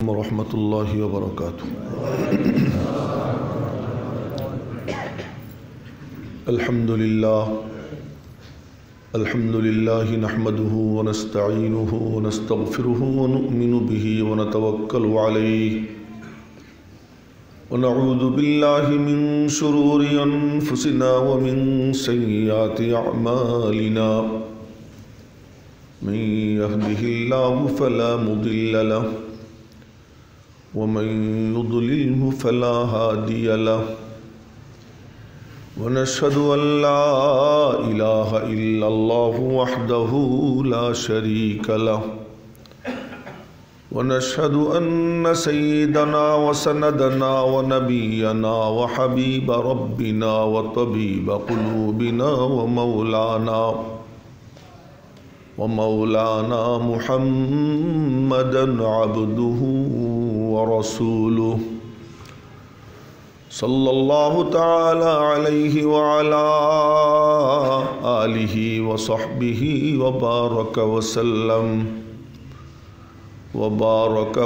रहमतुल्लाहि व बरकातुहू। अल्हम्दुलिल्लाह नहमदुहु व नस्तईनुहु व नस्तगफिरुहु व नु'मिनु बिही व नतवक्कलु अलैहि व नऊज़ु बिल्लाहि मिन शुरूरि अनफुसिना व मिन सय्यिआति अअमालिना। मन यहदिहिल्लाहु फला मुदिल्ल लहु व मन युद्लिल्हु फला हादिय लहु। वनश्हदु अल्ला इलाहा इल्लल्लाहु वहदहु ला शरीक लहु वनश्हदु अन्न सय्यदना व सनदना व नबियना व हबीब रब्बिना व तबीब क़ुलूबिना व मौलाना मुहम्मदन अब्दुहु व रसूलुहु सल्लल्लाहु तआला अलैहि व अला आलिहि व सहबिहि व बारक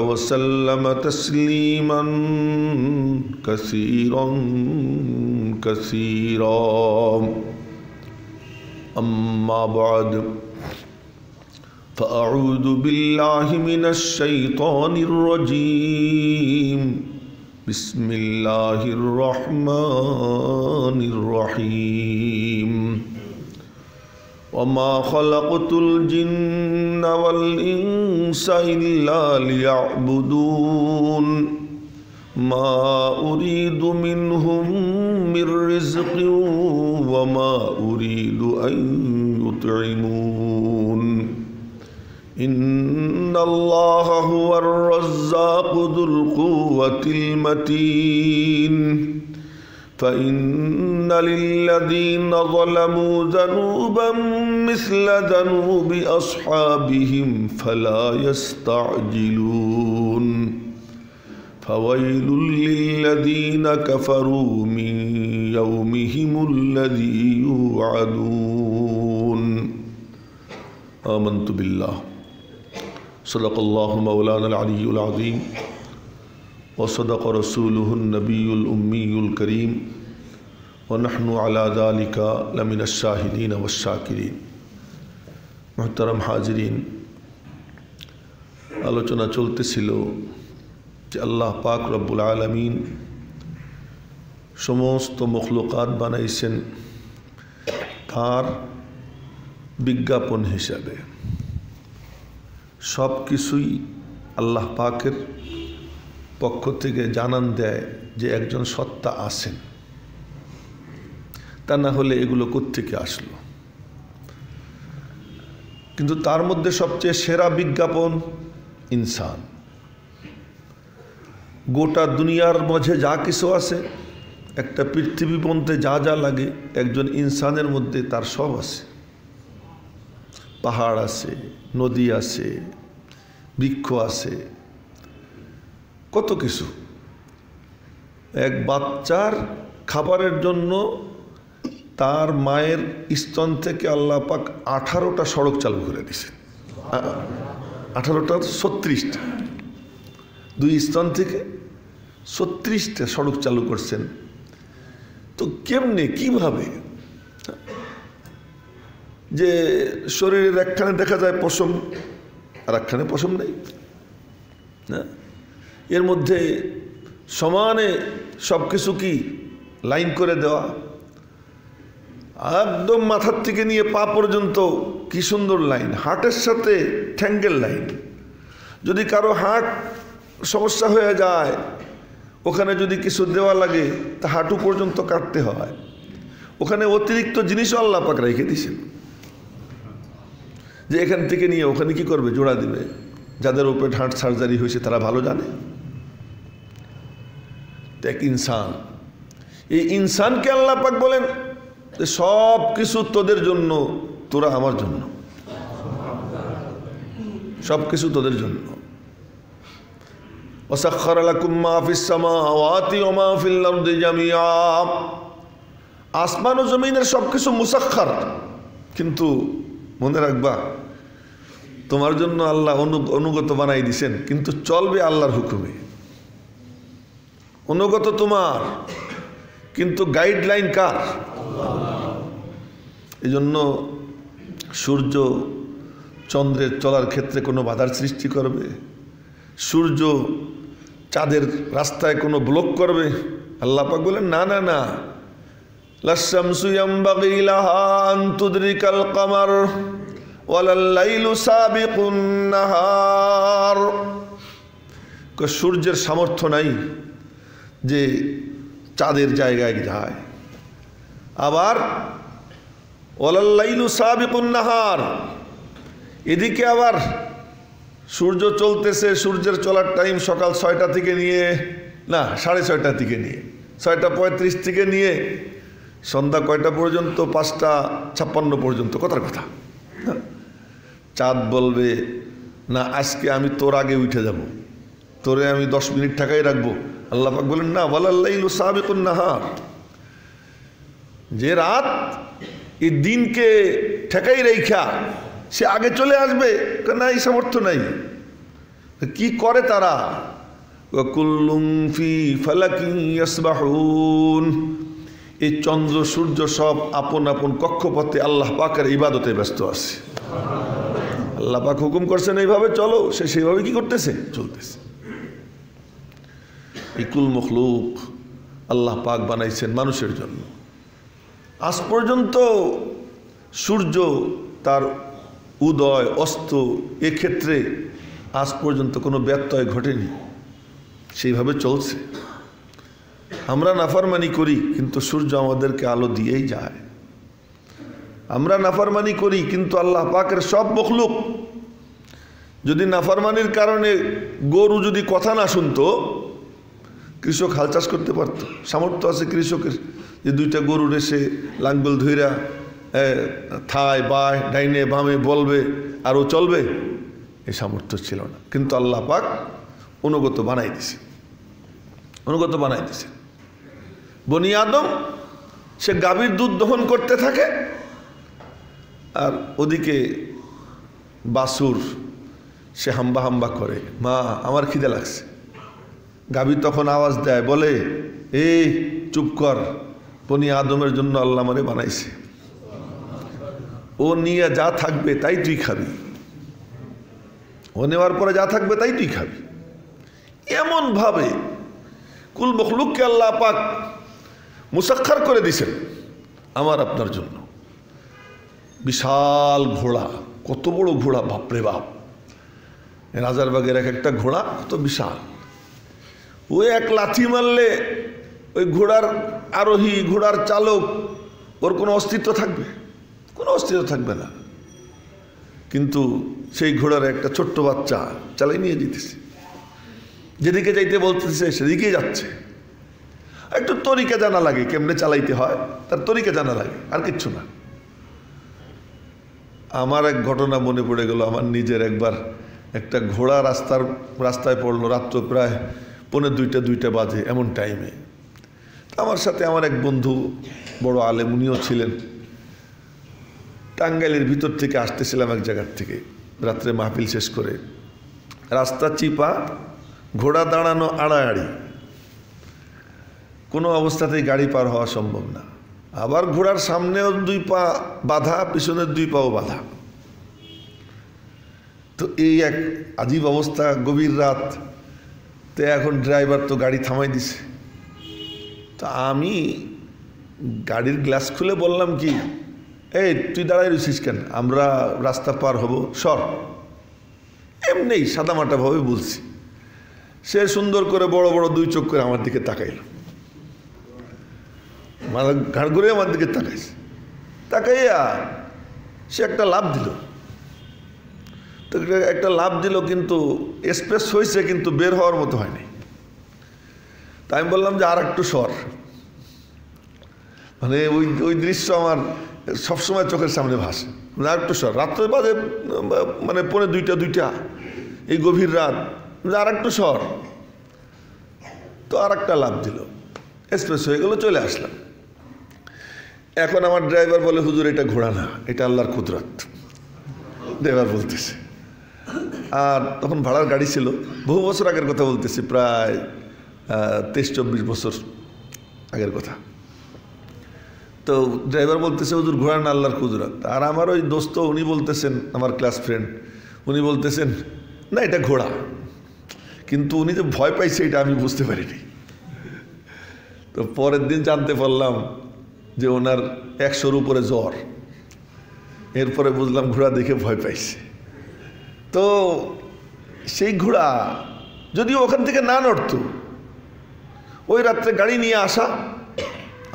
व सल्लम तस्लीमन कसीरन कसीरा। अम्मा बाद फ़अऊज़ु बिल्लाहि मिनश शैतानिर रजीम। बिस्मिल्लाहिर्रहमानिर्रहीम। वमा खलक़तुल जिन्न वल इंसा इल्ला लियअबुदून मा उरीदु मिनहुम मिर रिज़्क़िन वमा उरीदु अन युतइमून। इन्नल्लाह हुवर रज़्ज़ाक़ु ज़ुल क़ुव्वतिल मतीन। फ़इन्न लिल्लज़ीन ज़लमू ज़नूबन मिस्ल ज़नूबि अस्हाबिहिम फ़ला यस्तअजिलून। फ़वैलुल लिल्लज़ीन कफ़रू मिन यौमिहिमुल्लज़ी युअदून। आमन्तु बिल्लाह सदक़ल्लाहु मौलाना अल-अलियुल अज़ीम व सदक़ रसूलुहुन नबियुल उम्मियुल करीम व नहनु अला ज़ालिका लमिनश शाहिदीन वश्शाकिरीन। मुहतरम हाजिरीन, आलोचना चलतेছিল যে আল্লাহ পাক রব্বুল আলামিন সমস্ত মখলুকাত বানাইছেন তার বিজ্ঞাপন হিসাবে। সব কিছুই আল্লাহ পাকের পক্ষ থেকে জানান দেয় যে একজন সত্তা আছেন, তা না হলে এগুলো কোত্থেকে আসলো। কিন্তু তার মধ্যে সবচেয়ে সেরা বিজ্ঞাপন ইনসান। গোটা দুনিয়ার মাঝে যা কিছু আছে, একটা পৃথিবী বনতে যা যা লাগে, একজন ইনসানের মধ্যে তার সব আছে। পাহাড় আছে, নদী আছে, বৃক্ষ আছে, কত কিছু। এক বাচ্চার খাবারের জন্য তার মায়ের স্তন থেকে আল্লাহ পাক 18টা সড়ক চালু করে দিয়েছেন। 18টা 36টা, দুই স্তন থেকে 36টা সড়ক চালু করছেন। তো কেমনে, কিভাবে যে শরীরের একখানে দেখা যায় পশম আর একখানে পশম নেই না, এর মধ্যে সমানে সব কিছু কি লাইন করে দেওয়া, একদম মাথার থেকে নিয়ে পা পর্যন্ত কি সুন্দর লাইন, হার্টের সাথে ঠ্যাঙ্গের লাইন। যদি কারো হার্ট সমস্যা হয়ে যায়, ওখানে যদি কিছু দেওয়া লাগে তা হাঁটু পর্যন্ত কাটতে হয়। ওখানে অতিরিক্ত জিনিসও আল্লাহ পাক রেখে দিয়েছেন যে এখান থেকে নিয়ে ওখানে কি করবে, জোড়া দিবে। যাদের উপরে হার্ট সার্জারি হয়েছে তারা ভালো জানে। এক ইনসান, এই ইনসানকে আল্লাহ পাক বলেন যে সব কিছু তোদের জন্য, তোরা আমার জন্য, সব কিছু তোদের জন্য। وسخر لكم ما في السماوات وما في الأرض جميعا। আসমান ও জমিনের সব কিছু মুসাক্খার, কিন্তু মনে রাখবা তোমার জন্য আল্লাহ অনুগত বানাই দিছেন, কিন্তু চলবে আল্লাহর হুকুমে। অনুগত তোমার, কিন্তু গাইডলাইন কার? এই জন্য সূর্য চন্দ্রের চলার ক্ষেত্রে কোনো বাধার সৃষ্টি করবে? সূর্য চাঁদের রাস্তায় কোনো ব্লক করবে? আল্লাহ পাক বলেন না না না, লাশ-শামসু ইয়ামবাগি লাহা আন তুদরিকাল কামার ওয়ালাল লাইলু সাবিকুন নাহার। সূর্যের সামর্থ্য নাই যে চাঁদের জায়গায় যায়। আবার ওয়ালাল লাইলু সাবিকুন নাহার, এদিকে আবার সূর্য চলতেছে, সূর্যের চলার টাইম সকাল 6টা থেকে নিয়ে না 6:30 থেকে নিয়ে 6:35 থেকে নিয়ে সন্ধ্যা কয়টা পর্যন্ত? 5:56 পর্যন্ত। কথার কথা। চাঁদ বলবে না, আজকে আমি তোর আগে উঠে যাব, তোরে আমি 10 মিনিট ঠাকাই রাখবো। আল্লাহ পাক বলেন না, ওয়ালাল লাইলু সাবিকুন নাহার, যে রাত এই দিনকে ঠেকাই রেখা সে আগে চলে আসবে, না এই সামর্থ্য নাই। কি করে তারা? কুল্লুম ফি ফালাকিন ইয়াসবাহুন, এই চন্দ্র সূর্য সব আপন আপন কক্ষপথে আল্লাহ পাকের ইবাদতে ব্যস্ত আছে। আল্লাহ পাক হুকুম করছেন এইভাবে চলো, সে সেইভাবে কি করতেছে? চলতেছে। এই কুল মখলুক আল্লাহ পাক বানাইছেন মানুষের জন্য। আজ পর্যন্ত সূর্য তার উদয় অস্ত এক্ষেত্রে আজ পর্যন্ত কোনো ব্যত্যয় ঘটেনি, সেইভাবে চলছে। আমরা নাফরমানি করি, কিন্তু সূর্য আমাদেরকে আলো দিয়েই যায়। আমরা নাফরমানি করি, কিন্তু আল্লাহ পাকের সব মখলুক, যদি নাফরমানির কারণে গরু যদি কথা না শুনতো, কৃষক হাল চাষ করতে পারতো? সামর্থ্য আছে কৃষকের যে 2টা গরুর এসে লাঙ্গল ধইরা থায় বায় ডাইনে বামে বলবে আর ও চলবে? এই সামর্থ্য ছিল না, কিন্তু আল্লাহ পাক অনুগত বানাই দিছে, অনুগত বানাই দিছে। বনি আদম সে গাভীর দুধ দহন করতে থাকে, আর ওদিকে বাছুর সে হাম্বা হাম্বা করে, মা আমার খিদে লাগছে। গাভী তখন আওয়াজ দেয়, বলে এই চুপ কর, বনি আদমের জন্য আল্লাহ আমারে বানাইছে, ও নিয়ে যা থাকবে তাই তুই খাবি, ও নেওয়ার পরে যা থাকবে তাই তুই খাবি। এমনভাবে কুল মখলুককে আল্লাহ পাক মুসাক্খার করে দিছেন আমার আপনার জন্য। বিশাল ঘোড়া, কত বড় ঘোড়া, বাপরে বাপ! রাজারবাগের একটা ঘোড়া কত বিশাল, ওই এক লাথি মারলে ওই ঘোড়ার আরোহী, ঘোড়ার চালক, ওর কোনো অস্তিত্ব থাকবে? কোনো অস্তিত্ব থাকবে না। কিন্তু সেই ঘোড়ার একটা ছোট্ট বাচ্চা চালাই নিয়ে যেতেছে, যেদিকে যাইতে বলতেছে সেদিকেই যাচ্ছে। একটু তরিকা জানা লাগে, কেমনে চালাইতে হয় তার তরিকা জানা লাগে, আর কিচ্ছু না। আমার এক ঘটনা মনে পড়ে গেল। আমার নিজের একবার একটা ঘোড়া রাস্তায় পড়লো, রাত্র প্রায় 1:45-2টা বাজে এমন টাইমে। আমার সাথে আমার এক বন্ধু, বড় আলেম, উনিও ছিলেন। টাঙ্গাইলের ভিতর থেকে আসতেছিলাম এক জায়গার থেকে, রাত্রে মাহফিল শেষ করে। রাস্তা চিপা, ঘোড়া দাঁড়ানো আড়াআড়ি, কোনো অবস্থাতেই গাড়ি পার হওয়া সম্ভব না। আবার ঘোড়ার সামনেও 2 পা বাধা, পিছনের 2 পাও বাধা। তো এই এক আজীব অবস্থা, গভীর রাত। তো এখন ড্রাইভার তো গাড়ি থামাই দিছে। তো আমি গাড়ির গ্লাস খুলে বললাম কি, এই তুই দাঁড়াই রইছিস কেন, আমরা রাস্তা পার হব, সর। এমনি সাদামাটাভাবে বলছি। সে সুন্দর করে বড় বড় 2 চোখ করে আমার দিকে তাকাইল, মাথা ঘাড় ঘুরে আমার দিকে তাকাইছে। তাকাইয়া সে একটা লাফ দিল। তো একটা লাফ দিল, কিন্তু স্পেস হয়েছে, কিন্তু বের হওয়ার মতো হয়নি। তাই আমি বললাম যে আর একটু সর। মানে ওই দৃশ্য আমার সবসময় চোখের সামনে ভাসে। আর একটু সর, রাত্রে বাজে মানে 1:45-2টা, এই গভীর রাত, আর একটু সর। তো আর একটা লাফ দিল, স্পেস হয়ে গেল, চলে আসলাম। এখন আমার ড্রাইভার বলে, হুজুর এটা ঘোড়া না, এটা আল্লাহর কুদরত। ড্রাইভার বলতেছে। আর তখন ভাড়ার গাড়ি ছিল, বহু বছর আগের কথা বলতেছি, প্রায় 23-24 বছর আগের কথা। তো ড্রাইভার বলতেছে হুজুর ঘোড়া না আল্লাহর কুদরত। আর আমার ওই দোস্ত উনি বলতেছেন, আমার ক্লাস ফ্রেন্ড, উনি বলতেছেন না এটা ঘোড়া। কিন্তু উনি যে ভয় পাইছে এটা আমি বুঝতে পারিনি। তো পরের দিন জানতে পারলাম যে ওনার 100-র উপরে জ্বর। এরপরে বুঝলাম ঘোড়া দেখে ভয় পাইছে। তো সেই ঘোড়া যদিও ওখান থেকে না নড়ত, ওই রাত্রে গাড়ি নিয়ে আসা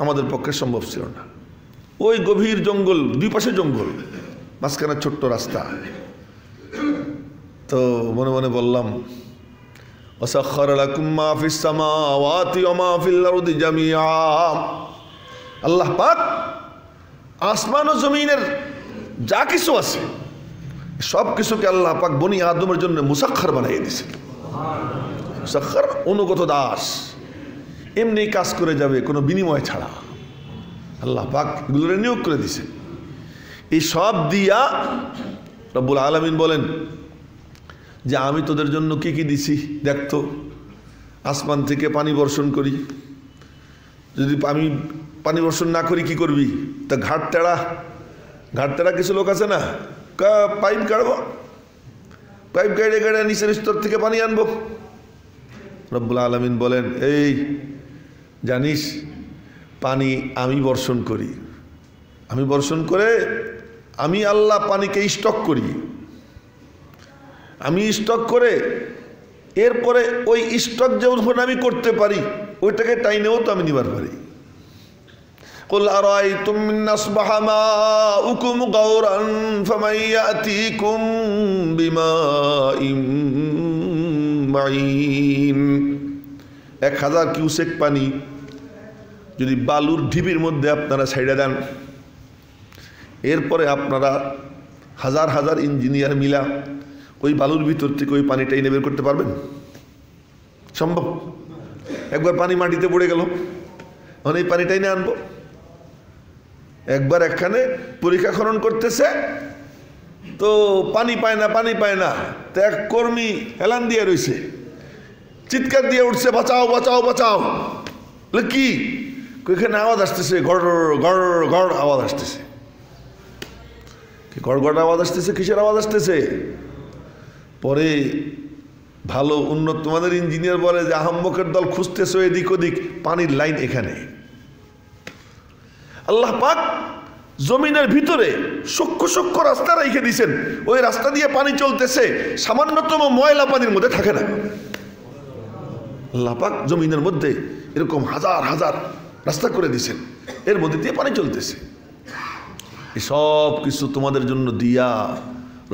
আমাদের পক্ষে সম্ভব ছিল না। ওই গভীর জঙ্গল, দুই পাশে জঙ্গল, মাঝখানে ছোট্ট রাস্তা। তো মনে মনে বললাম ওয়াসাখখারা লাকুম মা ফিস সামাওয়াতি ওয়া মা ফিল আরদি জামিআ। আল্লাহ পাক আসমান ও জমিনের যা কিছু আছে সব কিছুকে আল্লাহ পাক বনি আদমের জন্য মুসাখখার বানিয়ে দিয়েছেন। মুসাখখার, অনুগত দাস, এমনি কাজ করে যাবে কোনো বিনিময় ছাড়া। আল্লাহ পাক এগুলো নিয়োগ করে দিয়েছেন। এই সব দিয়া রব্বুল আলামিন বলেন যে আমি তোদের জন্য কি কি দিছি দেখতো। আসমান থেকে পানি বর্ষণ করি, যদি আমি পানি বর্ষণ না করি কি করবি? তা ঘাট তেড়া কিছু লোক আছে না, পাইপ গাড়বো, পাইপ গাড়ে গাড়ে নিচের স্তর থেকে পানি আনবো। রব্বুল আলামিন বলেন এই জানিস পানি আমি বর্ষণ করি, আমি বর্ষণ করে আমি আল্লাহ পানিকে স্টক করি, আমি স্টক করে এরপরে ওই স্টক যখন আমি করতে পারি ওইটাকে টাইনেও তো আমি নিবার পারি। قل أرأيتم إن أصبح ماؤكم غورا فمن يأتيكم بماء معين। 1000 কিউসেক পানি যদি বালুর ঢিবির মধ্যে আপনারা ছাইড়া দেন, এরপরে আপনারা হাজার হাজার ইঞ্জিনিয়ার মিলা ওই বালুর ভিতর থেকে ওই পানিটা এনে বের করতে পারবেন? সম্ভব? একবার পানি মাটিতে পড়ে গেল, মানে এই পানিটা এনে আনবো। একবার একখানে পরীক্ষা খনন করতেছে, তো পানি পায় না, তো এক কর্মী হেলান দিয়ে রয়েছে, চিৎকার দিয়ে উঠছে বাঁচাও বাঁচাও বাঁচাও। কি এখানে আওয়াজ আসতেছে, গড় গড় গড় আওয়াজ আসতেছে। গড় গড় আওয়াজ আসতেছে, কিসের আওয়াজ আসতেছে? পরে ভালো উন্নত তোমাদের ইঞ্জিনিয়ার বলে যে আহম্মকের দল খুঁজতেছে এদিক ওদিক, পানির লাইন এখানে। আল্লাহ পাক জমিনের ভিতরে সূক্ষ্ম সূক্ষ্ম রাস্তা রেখে দিয়েছেন, ওই রাস্তা দিয়ে পানি চলতেছে, সামান্যতম ময়লা পানির মধ্যে থাকে না। আল্লাহ পাক জমিনের মধ্যে এরকম হাজার হাজার রাস্তা করে দিয়েছেন, এর মধ্যে দিয়ে পানি চলতেছে। এই সব কিছু তোমাদের জন্য দিয়া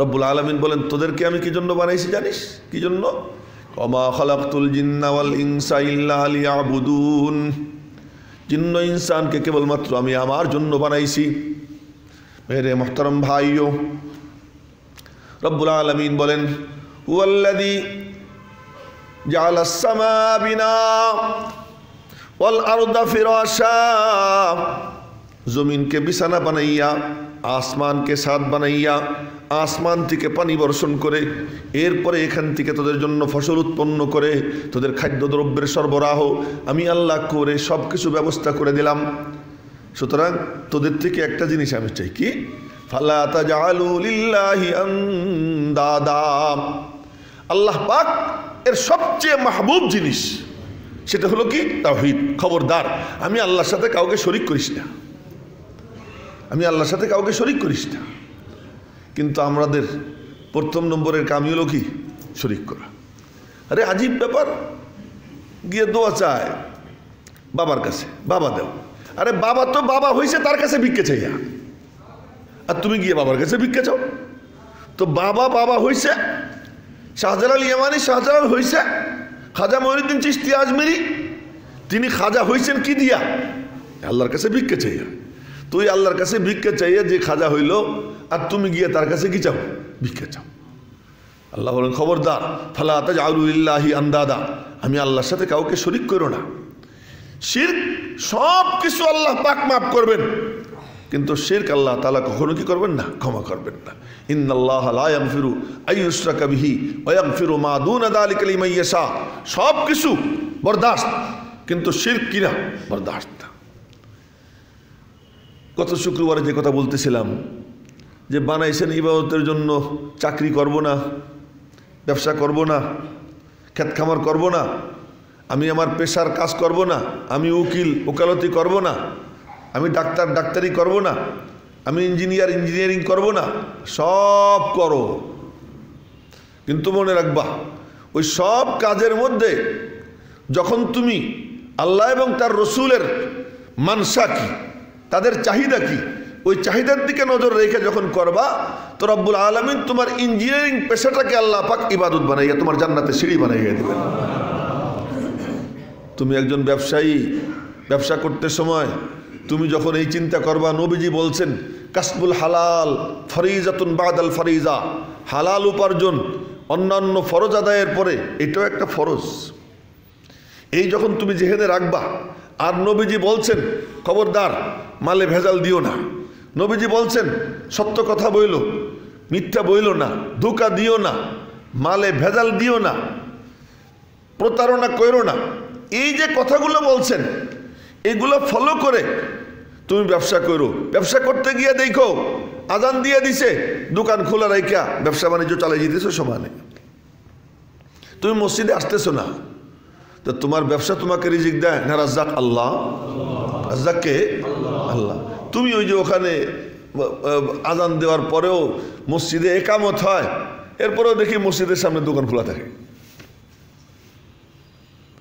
রব্বুল আলামিন বলেন তোদেরকে আমি কি জন্য বানাইছি জানিস? কি জন্য? ওমা খালাকতুল জিন্না ওয়াল ইনসা ইল্লা লিয়াবুদুন। জিন্ন ইনসানকে কেবলমাত্র আমি আমার জন্য বানাইছি। মেরে মুহতারাম ভাইও, রব্বুল আলামিন বলেন হুয়াল্লাযী জাআলাস সামা বিনা ওয়াল আরদা ফিরাশা। জমিনকে বিছানা বানাইয়া, আসমানকে ছাদ বানাইয়া, আসমান থেকে পানি বর্ষণ করে, এরপরে এখান থেকে তোদের জন্য ফসল উৎপন্ন করে তোদের খাদ্যদ্রব্যের সরবরাহ আমি আল্লাহ করে সব কিছু ব্যবস্থা করে দিলাম। সুতরাং তোদের থেকে একটা জিনিস আমি চাই, কি? ফালা তাজআলু লিল্লাহি আনদাদা। আল্লাহ পাক এর সবচেয়ে মাহবুব জিনিস সেটা হলো কি? তাওহীদ। খবরদার আমি আল্লাহর সাথে কাউকে শরীক করিস না, আমি আল্লাহর সাথে কাউকে শরীক করিস না। কিন্তু আমাদের প্রথম নম্বরের কামই হলো কি? শরীক করা। আরে আজীব ব্যাপার, গিয়ে দোয়া চায় বাবার কাছে, বাবা দেও। আরে বাবা তো বাবা হয়েছে তার কাছে ভিক্ষে চাইয়া, আর তুমি গিয়ে বাবার কাছে ভিক্ষে চাও। তো বাবা বাবা হয়েছে, শাহজালাল ইয়ামানি শাহজালাল হয়েছে, খাজা মঈনুদ্দিন চিশতি আজমেরি তিনি খাজা হয়েছেন কি দিয়া? আল্লাহর কাছে ভিক্ষে চাইয়া। তুই আল্লাহর কাছে ভিক্ষা চাইয়া যে খাজা হইল, আর তুমি গিয়ে তার কাছে কি চাও? ভিক্ষা চাও। আল্লাহ বলেন খবরদার, ফালা তাজআলু লিল্লাহি আনদাদা, আমি আল্লাহর সাথে কাউকে শরীক করো না। শিরক সব কিছু আল্লাহ পাক মাফ করবেন, কিন্তু শিরক আল্লাহ তাআলা কখনো কি করবেন না? ক্ষমা করবেন না। ইন্নাল্লাহা লা ইয়াগফিরু আইয়ুশরাকা বিহি ওয়া ইয়াগফিরু মা দুনা যালিকা লিমান ইয়াশা। সব কিছু বরদাস্ত, কিন্তু শিরক কিনা বরদাস্ত না। গত শুক্রবারে যে কথা বলতেছিলাম যে বানাইছেন ইবাদতের জন্য, চাকরি করব না, ব্যবসা করব না, ক্ষেত খামার করব না, আমি আমার পেশার কাজ করব না, আমি উকিল ওকালতি করব না, আমি ডাক্তার ডাক্তারি করব না, আমি ইঞ্জিনিয়ারিং করব না। সব করো, কিন্তু মনে রাখবা ওই সব কাজের মধ্যে যখন তুমি আল্লাহ এবং তার রসুলের মানসা কি, তাদের চাহিদা কি, ওই চাহিদার দিকে নজর রেখে যখন করবা, তো রব্বুল আলামিন তোমার ইঞ্জিনিয়ারিং পেশাটাকে আল্লাহ পাক ইবাদত বানাইয়া তোমার জান্নাতে সিঁড়ি বানাইয়া দেবেন। তুমি একজন ব্যবসায়ী, ব্যবসা করতে সময় তুমি যখন এই চিন্তা করবা, নবীজি বলছেন কাসবুল হালাল ফরিজাতুন বাদাল ফরিজা, হালাল উপার্জন অন্যান্য ফরজ আদায়ের পরে এটাও একটা ফরজ। এই যখন তুমি জেহেনে রাখবা, আর নবীজি বলছেন খবরদার মালে ভেজাল দিও না, নবীজি বলছেন সত্য কথা বইল, মিথ্যা বইল না, ধোঁকা দিও না, মালে ভেজাল দিও না, প্রতারণা করো না, এই যে কথাগুলো বলছেন এগুলো ফলো করে তুমি ব্যবসা করো। ব্যবসা করতে গিয়ে দেখো আজান দিয়ে দিছে, দোকান খোলা রাইখা ব্যবসা বাণিজ্য চালিয়ে যেতেছো সমানে। তুমি মসজিদে আসতেছো না, তো তোমার ব্যবসা তোমাকে রিজিক দেয় না রাজ্জাক আল্লাহ? রাজ্জাককে আল্লাহ। তুমি ওই যে ওখানে আজান দেওয়ার পরেও মসজিদে একামত হয়, এরপরেও দেখি মসজিদের সামনে দোকান খোলা থাকে,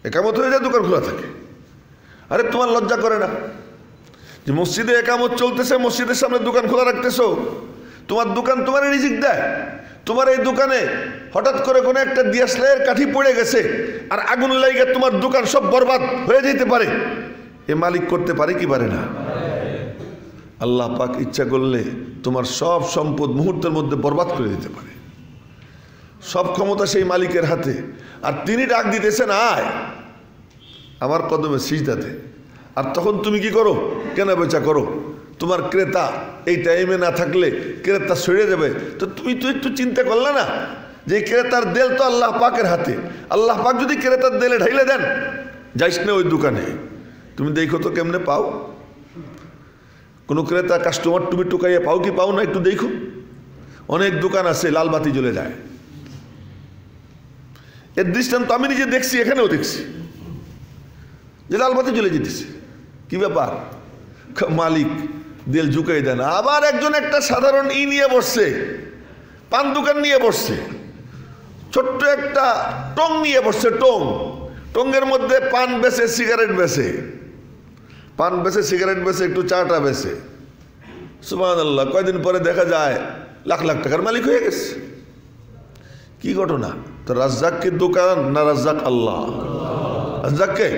একামত হয়ে যায় দোকান খোলা থাকে। আরে তোমার লজ্জা করে না যে মসজিদে একামত চলতেছে, মসজিদের সামনে দোকান খোলা রাখতেছো? তোমার দোকান তোমার রিজিক দেয়। তোমার এই দোকানে হঠাৎ করে কোনো একটা দিয়াশলাইয়ের কাঠি পড়ে গেছে আর আগুন লাগিয়ে তোমার দোকান সব বরবাদ হয়ে যেতে পারে, এ মালিক করতে পারে কি পারে না? আল্লাহ পাক ইচ্ছা করলে তোমার সব সম্পদ মুহূর্তের মধ্যে বরবাদ করে দিতে পারে। সব ক্ষমতা সেই মালিকের হাতে, আর তিনি ডাক দিতেছেন আয় আমার কদমে সিজদাতে। আর তখন তুমি কি করো? কেনা বেচা করো। তোমার ক্রেতা এই টাইমে না থাকলে ক্রেতা সরে যাবে, তো তুমি তো একটু চিন্তা করলে না যে ক্রেতার দেল তো আল্লাহ পাকের হাতে। আল্লাহ পাক যদি ক্রেতার দেলে ঢাইলে দেন, যাইস না ওই দোকানে, তুমি দেখো তো কেমনে পাও। কোনো ক্রেতা কাস্টমার তুমি টুকাইয়া পাও কি পাও না একটু দেখো। অনেক দোকান আছে লাল বাতি জ্বলে যায়, এর দৃষ্টান্ত আমি নিজে দেখছি, এখানেও দেখছি যে লাল বাতি জ্বলে যেতেছে। কি ব্যাপার? মালিক দেল ঝুঁকাই দেয় না। আবার একজন একটা সাধারণ নিয়ে বসছে, পান দোকান নিয়ে বসছে, ছোট্ট একটা টং নিয়ে বসছে, টঙের মধ্যে পান বেচে, সিগারেট বেচে, পান বেচে, সিগারেট বেচে, একটু চাটা বেচে। সুবহানাল্লাহ, কয়দিন পরে দেখা যায় লাখ লাখ টাকার মালিক হয়ে গেছে। কি ঘটনা? তো রাজ্জাককে দোকান না রাজ্জাক আল্লাহ? রাজ্জাককে।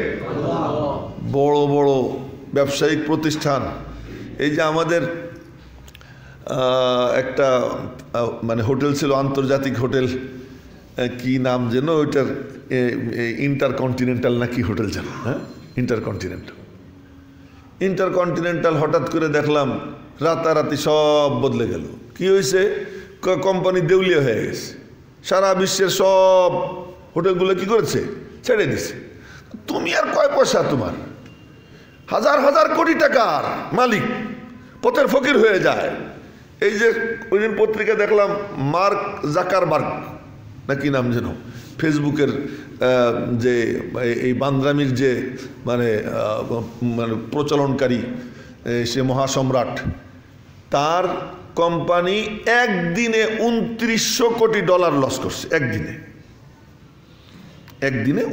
বড় বড় ব্যবসায়িক প্রতিষ্ঠান, এই যে আমাদের একটা মানে হোটেল ছিল, আন্তর্জাতিক হোটেল, কি নাম যেন ওইটার, ইন্টারকন্টিনেন্টাল না কি হোটেল যেন, হ্যাঁ ইন্টারকন্টিনেন্টাল। হঠাৎ করে দেখলাম রাতারাতি সব বদলে গেল। কি হয়েছে? কোম্পানি দেউলিয়া হয়ে গেছে। সারা বিশ্বের সব হোটেলগুলো কি করেছে? ছেড়ে দিছে। তুমি আর কয় পয়সা? তোমার হাজার হাজার কোটি টাকার মালিক পথের ফকির হয়ে যায়। এই যে ওই দিন পত্রিকা দেখলাম, মার্ক জাকারবার্গ না কি নাম যেন, ফেসবুকের যে এই বান্দ্রামির যে মানে প্রচলনকারী সে মহাসম্রাট, তার কোম্পানি একদিনে 2900 কোটি ডলার লস করছে। একদিনে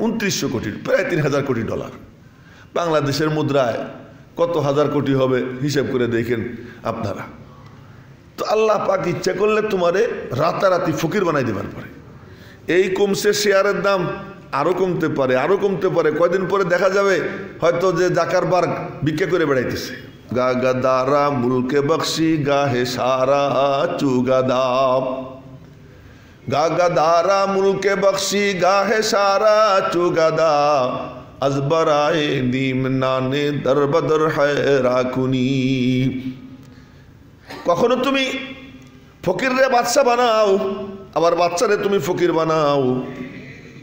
2900 কোটি, প্রায় 3000 কোটি ডলার। বাংলাদেশের মুদ্রায় কত হাজার কোটি হবে হিসাব করে দেখেন আপনারা। তো আল্লাহ পাক ইচ্ছা করলে তোমারে রাতারাতি ফকির বানাই দেবার পরে এই কমছে শেয়ারের দাম, আরো কমতে পারে, আরো কমতে পারে। কয়দিন পরে দেখা যাবে হয়তো যে জাকারবার্গ ভিক্ষা করে বেড়াইতেছে। গা গাদারা মুলকে বখশি গাহে সারা চুগাদাম, গা গাদারা মুলকে বখশি গাহে সারা চুগাদা, আজবরায়ে নিম নানে দরবদর হয় রাকুনি। কখনো তুমি ফকিররে বাদশা বানাও, আবার বাচ্চারে তুমি ফকির বানাও।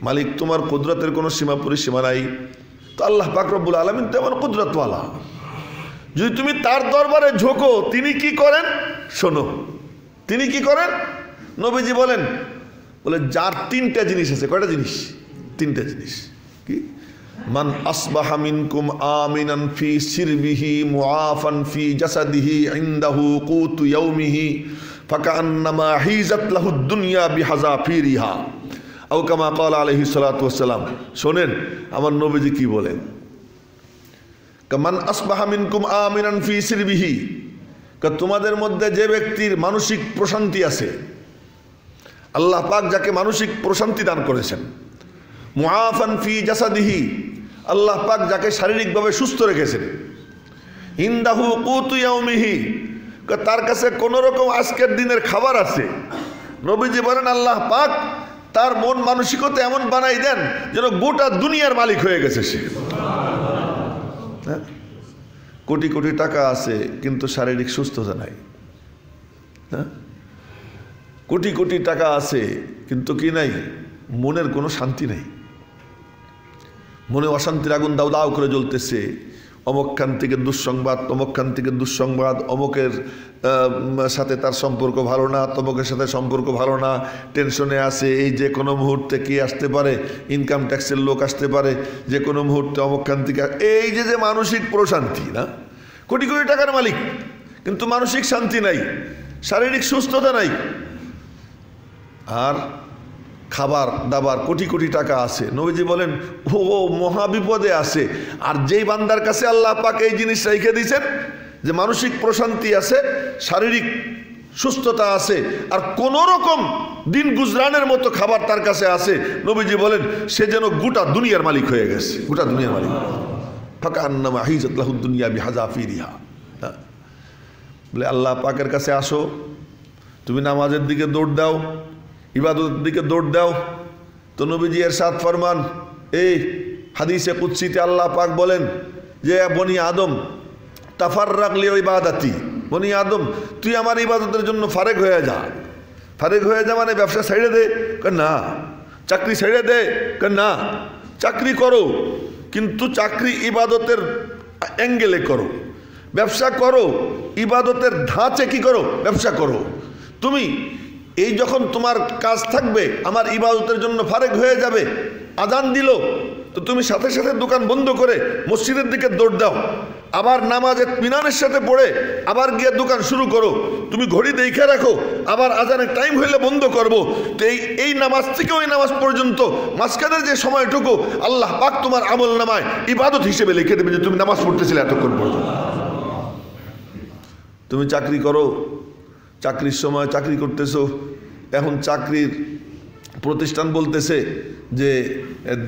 মালিক তোমার কুদরতের কোনো সীমা পরিসীমা নাই। তো আল্লাহ পাক রব্বুল আলামিন তেমন কুদরতওয়ালা। যদি তুমি তার দরবারে ঝোঁকো, তিনি কি করেন শোনো। তিনি কি করেন? নবীজি বলেন, বলে যার তিনটা জিনিস আছে। কয়টা জিনিস? তিনটা জিনিস। কি? মান আসবাহা মিনকুম আমিনান ফি সিরবিহি মুআফান ফি জাসাদিহি ইনদাহু কুতু ইয়াউমিহি ফাকান্নামা হিজাত লাহুদ দুনিয়া বিহাযাফিরিহা আও কামা ক্বালা আলাইহিস সালাতু ওয়াস সালাম। শোনেন আমার নবীজি কি বলেন। মান আসবাহা মিনকুম আমিনান ফি সিরবিহি, তোমাদের মধ্যে যে ব্যক্তির মানসিক প্রশান্তি আছে, আল্লাহ পাক যাকে মানসিক প্রশান্তি দান করেছেন, মুআফান ফি জাসাদিহি, আল্লাহ পাক যাকে শারীরিকভাবে সুস্থ রেখেছেন, ইনদাহু কুতু ইয়াউমিহি, তার কাছে কোন রকম আজকের দিনের খাবার আছে। নবীজি বলেন আল্লাহ পাক তার মন মানসিকতা এমন বানাই দেন যেন গোটা দুনিয়ার মালিক হয়ে গেছে সে। কোটি কোটি টাকা আছে কিন্তু শারীরিক সুস্থতা নাই। কোটি কোটি টাকা আছে কিন্তু কি নাই? মনের কোনো শান্তি নেই। মনে অশান্তির আগুন দাউ দাউ করে জ্বলতেছে। অমুকখান থেকে দুঃসংবাদ, অমুকখান থেকে দুঃসংবাদ, অমুকের সাথে তার সম্পর্ক ভালো না, তমুকের সাথে সম্পর্ক ভালো না, টেনশনে আছে। এই যে কোনো মুহূর্তে কি আসতে পারে, ইনকাম ট্যাক্সের লোক আসতে পারে, যে কোনো মুহূর্তে অমুকখান থেকে। এই যে যে মানসিক প্রশান্তি না, কোটি কোটি টাকার মালিক কিন্তু মানসিক শান্তি নাই, শারীরিক সুস্থতা নাই। আর খাবার দাবার কোটি কোটি টাকা আছে। নবীজি বলেন ও মহা বিপদে আছে। আর যেই বান্দার কাছে আল্লাহ পাক এই জিনিস রেখে দিয়েছেন যে মানসিক প্রশান্তি আছে, শারীরিক সুস্থতা আছে, আর কোন রকম দিন গুজরানের মতো খাবার তার কাছে আছে, নবীজি বলেন সে যেন গোটা দুনিয়ার মালিক হয়ে গেছে, গোটা দুনিয়ার মালিক। ফাকান্নামা হিজাত লাহুদ দুনিয়া বিহাযাফিরিহা। বলে আল্লাহ পাকের কাছে আসো, তুমি নামাজের দিকে দৌড় দাও, ইবাদতের দিকে দৌড় দাও। তো নবীজি ইরশাদ ফরমান, এই হাদিসে কুদসিতে আল্লাহ পাক বলেন যে বনি আদম তাফাররাক লি ইবাদাতি, বনি আদম তুই আমার ইবাদতের জন্য ফারেক হয়ে যা। ফারেক হয়ে যা মানে ব্যবসা ছেড়ে দে? না। চাকরি ছেড়ে দে? না। চাকরি করো কিন্তু চাকরি ইবাদতের অ্যাঙ্গেলে করো। ব্যবসা করো ইবাদতের ধাঁচে কি করো? ব্যবসা করো। তুমি এই যখন তোমার কাজ থাকবে আমার ইবাদতের জন্য ফারেক হয়ে যাবে, আজান দিল তো তুমি সাথে সাথে দোকান বন্ধ করে মসজিদের দিকে দৌড় দাও, আবার নামাজে মিনানের সাথে পড়ে আবার গিয়ে দোকান শুরু করো। তুমি ঘড়ি দেখে রাখো, আবার আজানের টাইম হইলে বন্ধ করবো। তো এই নামাজ থেকে ওই নামাজ পর্যন্ত মাঝখানের যে সময়টুকু আল্লাহ পাক তোমার আমল নামায় ইবাদত হিসেবে লিখে দেবে যে তুমি নামাজ পড়তেছিলে এতক্ষণ পর্যন্ত। তুমি চাকরি করো, চাকরির সময় চাকরি করতেছো, এখন চাকরির প্রতিষ্ঠান বলতেছে যে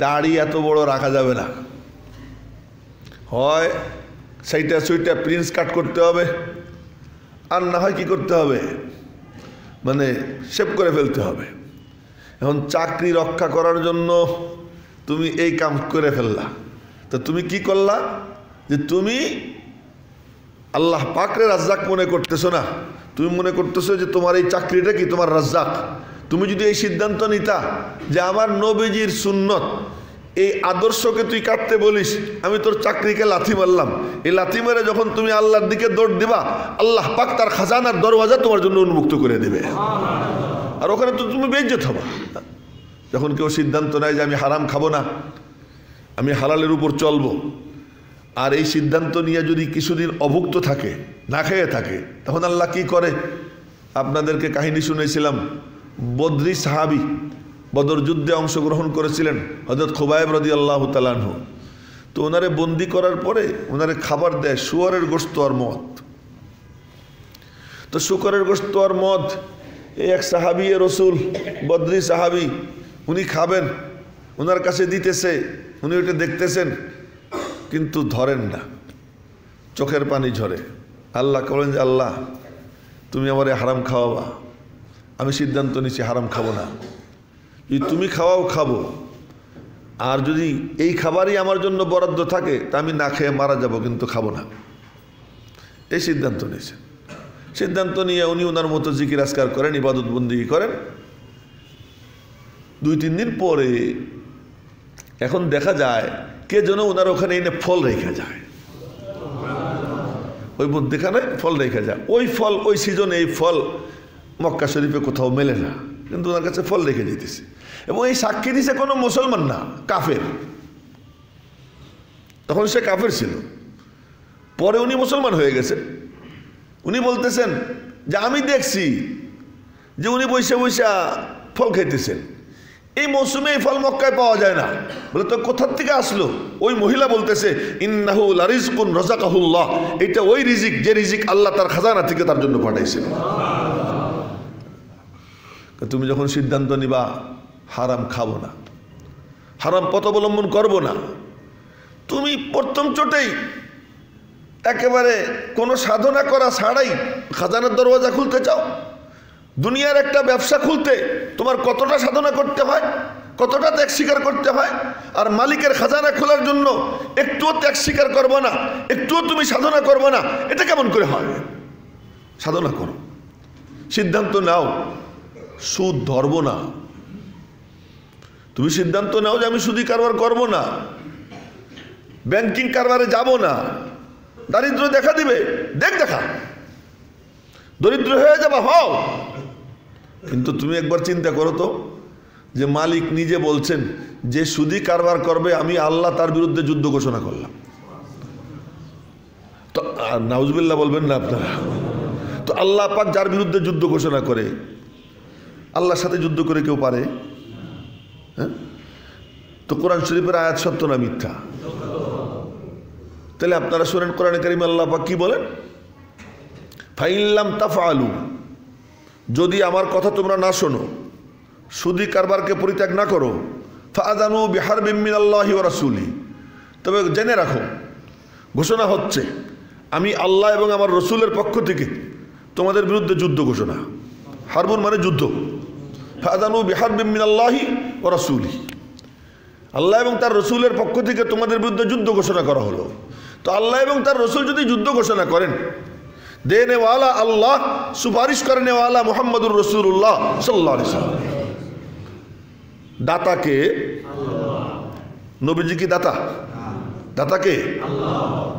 দাড়ি এত বড় রাখা যাবে না, হয় সেইটা সুইটা প্রিন্স কাট করতে হবে, আর না হয় কি করতে হবে, মানে শেভ করে ফেলতে হবে। এখন চাকরি রক্ষা করার জন্য তুমি এই কাম করে ফেললা, তো তুমি কি করলা যে তুমি আল্লাহ পাকরে রাজ্জাক মনে করতেছো না, তুমি মনে করতেছো যে তোমার এই চাকরিটা কি তোমার রাজ্জাক। তুমি যদি এই সিদ্ধান্ত নিতা যে আমার নবীজির সুন্নত এই আদর্শকে তুই কাটতে বলিস, আমি তোর চাকরিকে লাথি মারলাম, এই লাথি মেরে যখন তুমি আল্লাহর দিকে দৌড় দিবা আল্লাহ পাক তার খাজানার দরওয়াজা তোমার জন্য উন্মুক্ত করে দেবে, আর ওখানে তো তুমি বেইজ্জত হবা। যখন কেউ সিদ্ধান্ত নেয় যে আমি হারাম খাবো না, আমি হালালের উপর চলবো, আর এই সিদ্ধান্ত নিয়ে যদি কিছুদিন অভুক্ত থাকে, না খেয়ে থাকে, তখন আল্লাহ কি করে? আপনাদেরকে কাহিনী শুনেছিলাম, বদরি সাহাবী বদর যুদ্ধে অংশগ্রহণ করেছিলেন হযরত খুবাইব রাদিয়াল্লাহু তাআলা আনহু। তো ওনারে বন্দি করার পরে ওনারে খাবার দেয় শুয়োরের গোশত আর মদ। তো শুকরের গোশত আর মদ এই এক সাহাবী রসুল বদরি সাহাবী, উনি খাবেন, ওনার কাছে দিতেছে, উনি ওটা দেখতেছেন কিন্তু ধরেন না, চোখের পানি ঝরে। আল্লাহ বলেন যে আল্লাহ তুমি আমারে হারাম খাওয়াবা, আমি সিদ্ধান্ত নিচ্ছি হারাম খাবো না, যদি তুমি খাওয়াও খাবো, আর যদি এই খাবারই আমার জন্য বরাদ্দ থাকে তা আমি না খেয়ে মারা যাব কিন্তু খাবো না, এই সিদ্ধান্ত নিয়েছেন। সিদ্ধান্ত নিয়ে উনি ওনার মতো জিকির আজকার করেন, ইবাদত বন্দেগী করেন। 2-3 দিন পরে এখন দেখা যায় কে যেন ওনার ওখানে এনে ফল রেখে যায়, ওই মধ্যেখানে ফল রেখে যায়। ওই ফল ওই সিজনে এই ফল মক্কা শরীফে কোথাও মেলে না, কিন্তু ওনার কাছে ফল রেখে দিতেছে। এবং এই সাক্ষী দিছে কোনো মুসলমান না, কাফের। তখন সে কাফের ছিল, পরে উনি মুসলমান হয়ে গেছেন। উনি বলতেছেন যে আমি দেখছি যে উনি বৈশা বৈশা ফল খাইতেছেন, এই মৌসুমে এই ফল মক্কায় পাওয়া যায় না। বলে তো কোথার থেকে আসলো? ওই মহিলা বলতেছে ইন্নাহু লারিজকুন রাযাকাহুল্লাহ, এটা ওই রিজিক যে রিজিক আল্লাহ তার খাজানা থেকে তার জন্য পাঠাইছেন। তুমি যখন সিদ্ধান্ত নিবা হারাম খাবো না, হারাম পথ অবলম্বন করবো না, তুমি প্রথম চোটেই একেবারে কোনো সাধনা করা ছাড়াই খাজানার দরওয়াজা খুলতে চাও? দুনিয়ার একটা ব্যবসা খুলতে তোমার কতটা সাধনা করতে হয়, কতটা ত্যাগ স্বীকার করতে হয়। আর মালিকের খাজানা খোলার জন্য একটুও ত্যাগ স্বীকার করবো না, একটুও তুমি সাধনা করবো না, এটা কেমন করে হয়? সাধনা করো, সিদ্ধান্ত নাও সুদ ধরবো না। তুমি সিদ্ধান্ত নাও যে আমি সুদি কারবার করবো না, ব্যাংকিং কারবারে যাব না। দারিদ্র দেখা দিবে, দেখা দরিদ্র হয়ে যাবা, হও। কিন্তু তুমি একবার চিন্তা করো তো, যে মালিক নিজে বলছেন যে সুদি কারবার করবে আমি আল্লাহ তার বিরুদ্ধে যুদ্ধ ঘোষণা করলাম। তো নাউজুবিল্লাহ বলবেন না আপনারা? তো আল্লাহ পাক যার বিরুদ্ধে যুদ্ধ ঘোষণা করে, আল্লাহর সাথে যুদ্ধ করে কেউ পারে? হ্যাঁ, তো কোরআন শরীফের আয়াত সত্য না মিথ্যা? তাহলে আপনারা শুনেন কোরআনে কারিমে আল্লাহ পাক কি বলেন? ফাইল্লাম তাফআলু, যদি আমার কথা তোমরা না শোনো, সুদি কারবারকে পরিত্যাগ না করো, ফাআযানু বিহারবিম মিনাল্লাহি ওয়া রাসূলি, তবে জেনে রাখো ঘোষণা হচ্ছে আমি আল্লাহ এবং আমার রসুলের পক্ষ থেকে তোমাদের বিরুদ্ধে যুদ্ধ ঘোষণা। হারবুন মানে যুদ্ধ। ফাআযানু বিহারবিম মিনাল্লাহি ওয়া রাসূলি, আল্লাহ এবং তার রসুলের পক্ষ থেকে তোমাদের বিরুদ্ধে যুদ্ধ ঘোষণা করা হলো। তো আল্লাহ এবং তার রসুল যদি যুদ্ধ ঘোষণা করেন, দেনেওয়ালা আল্লাহ, সুপারিশ করেনেওয়ালা মুহাম্মদুর রাসূলুল্লাহ সাল্লাল্লাহু আলাইহি ওয়াসাল্লাম। দাতাকে নবীজি কি দাতা? দাতাকে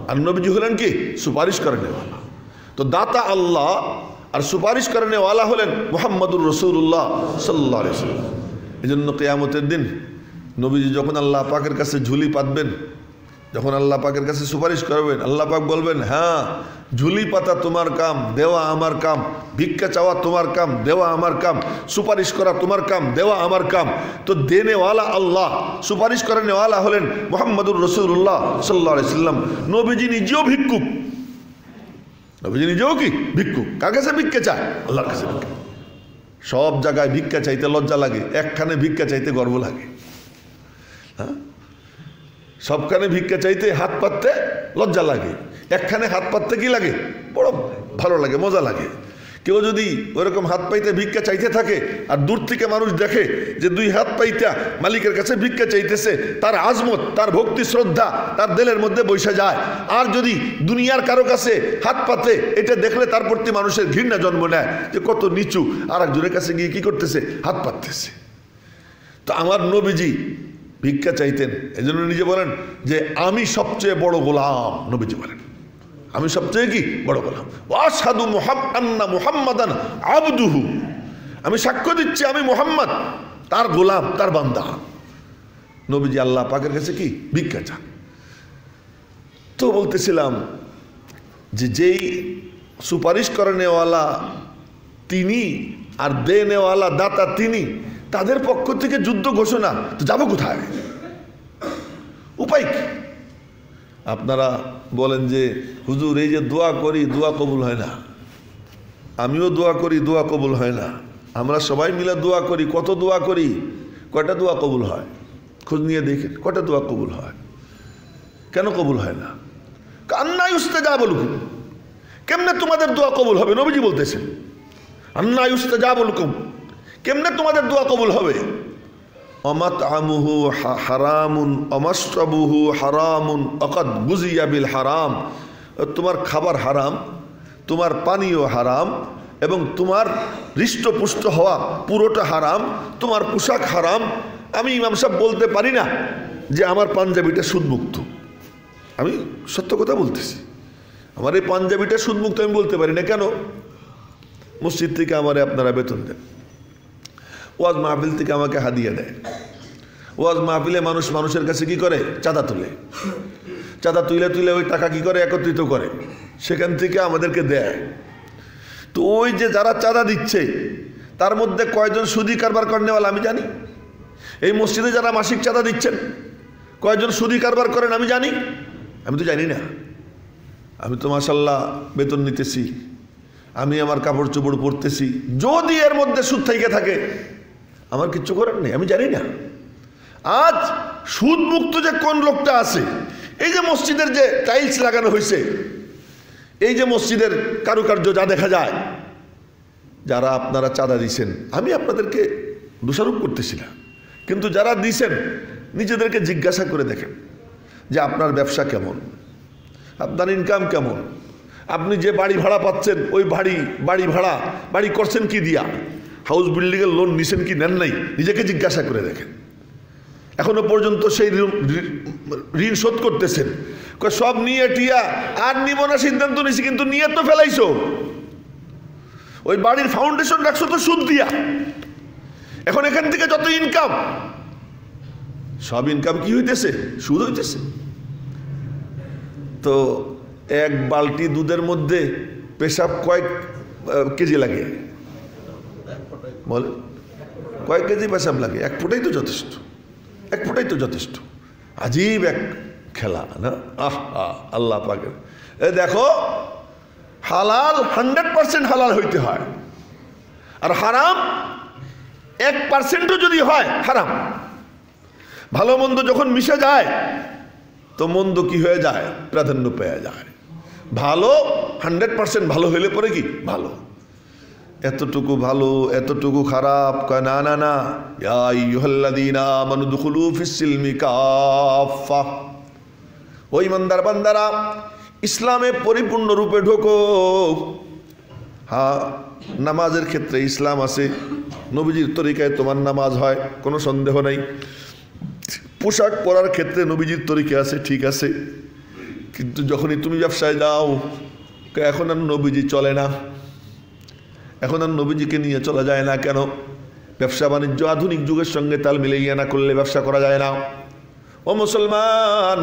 আর নবীজি হলেন কি সুপারিশ করেনেওয়ালা। তো দাতা আল্লাহ আর সুপারিশ করেনেওয়ালা হলেন মুহাম্মদুর রাসূলুল্লাহ সাল্লাল্লাহু আলাইহি ওয়াসাল্লাম। এজন্য কিয়ামতের দিন নবীজি যখন আল্লাহ পাকের কাছে ঝুলি পাতবেন, যখন আল্লাহ পাকের কাছে সুপারিশ করবেন, আল্লাহ পাক বলবেন হ্যাঁ ঝুলি পাতা তোমার কাম, দেওয়া আমার কাম, ভিক্ষা চাওয়া তোমার কাম, দেওয়া আমার কাম, সুপারিশ করা তোমার কাম, দেওয়া আমার কাম। তো দেনেওয়ালা আল্লাহ, সুপারিশ করেনেওয়ালা হলেন মুহাম্মদুর রাসূলুল্লাহ সাল্লাল্লাহু আলাইহি ওয়াসাল্লাম। নবীজি নিজেও ভিক্ষুক, নবীজি নিজেও কি ভিক্ষুক। কার কাছে ভিক্ষা চায়? আল্লাহর কাছে। সব জায়গায় ভিক্ষা চাইতে লজ্জা লাগে, একখানে ভিক্ষা চাইতে গর্ব লাগে। হ্যাঁ, সবখানে ভিক্ষা চাইতে হাত পাততে লজ্জা লাগে, একখানে হাত পাততে কি লাগে? বড় ভালো লাগে, মজা লাগে। কেউ যদি ওইরকম হাত পাইতে ভিক্ষা চাইতে থাকে আর দূর থেকে মানুষ দেখে যে 2 হাত পাইতা মালিকের কাছে ভিক্ষা চাইতেছে, তার আজমত, তার ভক্তি শ্রদ্ধা তার দিলের মধ্যে বসে যায়। আর যদি দুনিয়ার কারো কাছে হাত পাতে, এটা দেখলে তার প্রতি মানুষের ঘৃণা জন্ম নেয় যে কত নিচু, আর একজনের কাছে গিয়ে কি করতেছে? হাত পাততেছে। তো আমার নবীজি ভিক্ষা চাইতেন, এজন্য নিজে বলেন যে আমি সবচেয়ে বড় গোলাম। নবীজি বলেন আমি সবচেয়ে কি বড় গোলাম। ওয়াশহাদু আন্না মুহাম্মাদান আবদুহু, আমি সাক্ষ্য দিচ্ছি আমি মুহাম্মদ তার গোলাম, তার বান্দা। নবীজি আল্লাহ পাকের কাছে কি ভিক্ষা চান। তো বলতেছিলাম যে যেই সুপারিশ করেনেওয়ালা তিনি আর দেনেওয়ালা দাতা তিনি, তাদের পক্ষ থেকে যুদ্ধ ঘোষণা, তো যাবো কোথায়? উপায় কি? আপনারা বলেন যে হুজুর এই যে দোয়া করি, দোয়া কবুল হয় না। আমিও দোয়া করি, দোয়া কবুল হয় না। আমরা সবাই মিলে দোয়া করি, কত দোয়া করি, কয়টা দোয়া কবুল হয়? খোঁজ নিয়ে দেখেন কয়টা দোয়া কবুল হয়। কেন কবুল হয় না? আন্না ইউস্তাজাবুল লাকুম, কেমনে তোমাদের দোয়া কবুল হবে? নবীজি বলতেছেন আন্না ইউস্তাজাবুল লাকুম, কেমনে তোমাদের দোয়া কবুল হবে? অমাতআমুহু হারামুন অমাশরাবুহু হারামুন অকদ গুজিয়া বিল হারাম, তোমার খাবার হারাম, তোমার পানীয় হারাম এবং তোমার হৃষ্টপুষ্ট হওয়া পুরোটা হারাম, তোমার পোশাক হারাম। আমি ইমাম সাহেব বলতে পারি না যে আমার পাঞ্জাবিটা সুদমুক্ত। আমি সত্য কথা বলতেছি, আমার এই পাঞ্জাবিটা সুদমুক্ত আমি বলতে পারি না। কেন? মসজিদ থেকে আমারে আপনারা বেতন দেন, ওয়াজ মাহফিল থেকে আমাকে হাদিয়া দেয়। ওয়াজ মাহফিলে মানুষের কাছে কি করে? চাঁদা তুলে। চাঁদা তুলে ওই টাকা কি করে? একত্রিত করে, সেখান থেকে আমাদেরকে দেয়। তো ওই যে যারা চাঁদা দিচ্ছে তার মধ্যে কয়জন সুদি কারবার করেনওয়ালা আমি জানি। এই মসজিদে যারা মাসিক চাঁদা দিচ্ছেন কয়জন সুদি কারবার করেন আমি জানি? আমি তো জানি না। আমি তো মাশাআল্লাহ বেতন নিতেছি, আমি আমার কাপড় চোপড় পরতেছি, যদি এর মধ্যে সুদ থেকে থাকে আমার কিচ্ছু করার নেই, আমি জানি না। আজ সুদ মুক্ত যে কোন লোকটা আছে, এই যে মসজিদের যে টাইলস লাগানো হয়েছে, এই যে মসজিদের কারুকার্য যা দেখা যায়, যারা আপনারা চাঁদা দিছেন, আমি আপনাদেরকে দোষারোপ করতেছি না, কিন্তু যারা দিছেন নিজেদেরকে জিজ্ঞাসা করে দেখেন যে আপনার ব্যবসা কেমন, আপনার ইনকাম কেমন, আপনি যে বাড়ি ভাড়া পাচ্ছেন ওই বাড়ি করছেন কি দিয়া, হাউস বিল্ডিংয়ের লোন নিছেন কি নেন নাই, নিজেকে জিজ্ঞাসা করে দেখেন। এখনো পর্যন্ত সেই ঋণ শোধ করতেছেন, সব নিয়ে টিয়া আর নিব না সিদ্ধান্ত নিছি, কিন্তু নিয়ে তো ফেলাইছো। ওই বাড়ির ফাউন্ডেশন রাখছো তো সুদ দিয়া। এখন এখান থেকে যত ইনকাম, সব ইনকাম কি হইতেছে? সুদ হইতেছে। তো এক বালতি দুধের মধ্যে পেশাব কয়েক কেজি লাগে? বলে কয়েক কেজি পেশাব লাগে? এক ফোঁটাই তো যথেষ্ট, এক ফোঁটাই তো যথেষ্ট। আজীব এক খেলা না? আল্লাহ পাকের দেখো, হালাল 100% হালাল হইতে হয়, আর হারাম 1%ও যদি হয় হারাম। ভালো মন্দ যখন মিশে যায় তো মন্দ কি হয়ে যায়? প্রাধান্য পেয়ে যায়। ভালো 100% ভালো হইলে পরে কি ভালো, এতটুকু ভালো এতটুকু খারাপ? কয় না না না, ইয়া আইয়ুহাল্লাযীনা আমানু দুখুলু ফিস-সিলমি কাফা, ওই ইমানদার বান্দারা ইসলামে পরিপূর্ণরূপে ঢোকো। হ্যাঁ, নামাজের ক্ষেত্রে ইসলাম আছে, নবীজির তরিকায় তোমার নামাজ হয়, কোনো সন্দেহ নাই। পোশাক পরার ক্ষেত্রে নবীজির তরিকা আছে, ঠিক আছে, কিন্তু যখনই তুমি ব্যবসায় যাও, এখন আর নবীজি চলে না, এখন আর নবীজিকে নিয়ে চলা যায় না। কেন? ব্যবসা বাণিজ্য আধুনিক যুগের সঙ্গে তাল মিলিয়ে না করলে ব্যবসা করা যায় না। ও মুসলমান,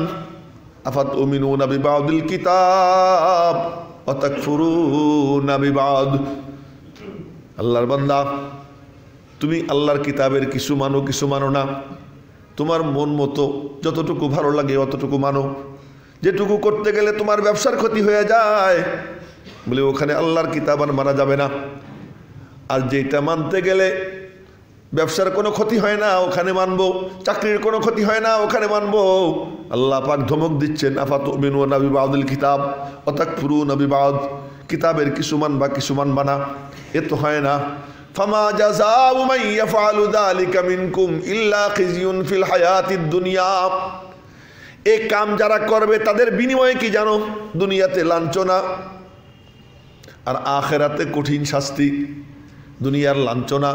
আফাতুমিনুনা বিবাদিল কিতাব ওয়া তাকফুরুনা বিবাদ। আল্লাহর বান্দা, তুমি আল্লাহর কিতাবের কিছু মানো কিছু মানো না, তোমার মন মতো যতটুকু ভালো লাগে অতটুকু মানো। যেটুকু করতে গেলে তোমার ব্যবসার ক্ষতি হয়ে যায়, বলে ওখানে আল্লাহর কিতাব আর মানা যাবে না। আর যেটা মানতে গেলে ব্যবসার কোনো ক্ষতি হয় না ওখানে মানবো, চাকরির কোনো ক্ষতি হয় না ওখানে মানবো। আল্লাহ পাক ধমক দিচ্ছেন, আফাতুমিনুনা বিবাদিল কিতাব ওয়া তাকফুরুনা বিবাদ, কিতাবের কিছু মানবা কিছু মানবা না, এ তো হয় না। ফামা জাযাউ মান ইয়াফআলু যালিকা মিনকুম ইল্লা খিজিয়ুন ফিল হায়াতিদ দুনিয়া। এই কাম যারা করবে তাদের বিনিময়ে কি জানো? দুনিয়াতে লাঞ্ছনা আর আখেরাতে কঠিন শাস্তি। দুনিয়ার লাঞ্ছনা,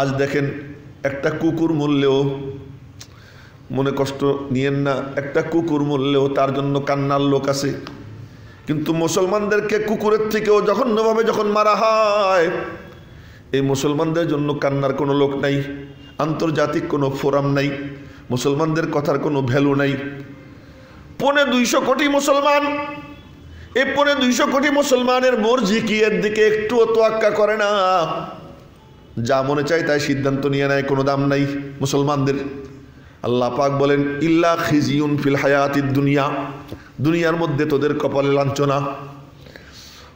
আজ দেখেন একটা কুকুর মরলেও, মনে কষ্ট নিয়েন না, একটা কুকুর মরলেও তার জন্য কান্নার লোক আছে, কিন্তু মুসলমানদেরকে কুকুরের থেকেও জঘন্যভাবে যখন মারা হয়, এই মুসলমানদের জন্য কান্নার কোনো লোক নাই, আন্তর্জাতিক কোনো ফোরাম নাই, মুসলমানদের কথার কোনো ভ্যালু নাই। 250 কোটি মুসলমান, এই 250 কোটি মুসলমানের মর্জি কি এর দিকে একটুও তোয়াক্কা করে না, যা মনে চায় তাই সিদ্ধান্ত নিয়ে নেয়, কোনো দাম নাই মুসলমানদের। আল্লাহ পাক বলেন, ইল্লা খিজিয়ুন ফিল হায়াতিদ দুনিয়া, দুনিয়ার মধ্যে তোদের কপালে লাঞ্ছনা।